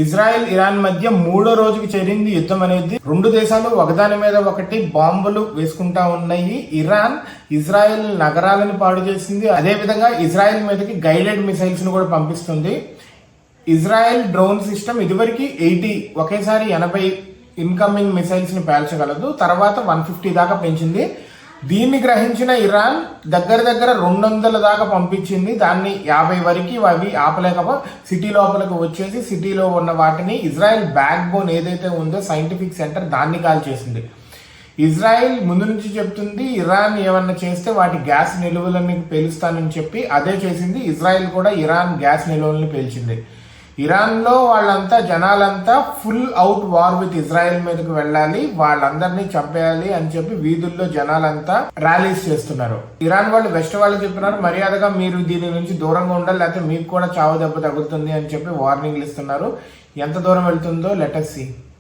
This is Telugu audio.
ఇజ్రాయెల్ ఇరాన్ మధ్య మూడో రోజుకి చేరింది యుద్ధం అనేది. రెండు దేశాలు ఒకదాని మీద ఒకటి బాంబులు వేసుకుంటా ఉన్నాయి. ఇరాన్ ఇజ్రాయెల్ నగరాలను పాడు చేసింది. అదే విధంగా ఇజ్రాయెల్ మీదకి గైడెడ్ మిసైల్స్ ను కూడా పంపిస్తుంది. ఇజ్రాయెల్ డ్రోన్ సిస్టమ్ ఇదివరకు 80 ఒకేసారి 80 ఇన్కమింగ్ మిసైల్స్ ని పేల్చగలదు. తర్వాత 150 దాకా పెంచింది. దీన్ని గ్రహించిన ఇరాన్ దగ్గర 200 దాకా పంపించింది. దాన్ని 50 వరకు అవి ఆపలేకపో సిటీ లోపలికి వచ్చేసి సిటీలో ఉన్న వాటిని ఇజ్రాయెల్ బ్యాక్ బోన్ ఏదైతే ఉందో సైంటిఫిక్ సెంటర్ దాన్ని కాల్ చేసింది. ఇజ్రాయెల్ ముందు నుంచి చెప్తుంది ఇరాన్ ఏమన్నా చేస్తే వాటి గ్యాస్ నిల్వలని పేలుస్తానని చెప్పి అదే చేసింది. ఇజ్రాయెల్ కూడా ఇరాన్ గ్యాస్ నిల్వలను పేల్చింది. ఇరాన్ లో వాళ్ళంతా జనాలంతా full out war with Israel మీదకి వెళ్ళాలి, వాళ్ళందరినీ చంపేయాలి అని చెప్పి వీధుల్లో జనాలంతా ర్యాలీస్ చేస్తున్నారు. ఇరాన్ వాళ్ళు వెస్ట్ వాళ్ళు చెప్తున్నారు మర్యాదగా మీరు దీని నుంచి దూరంగా ఉండాలి, లేకపోతే మీకు కూడా చావు దెబ్బ తగులుతుంది అని చెప్పి వార్నింగ్లు ఇస్తున్నారు. ఎంత దూరం వెళ్తుందో లెట్ us see.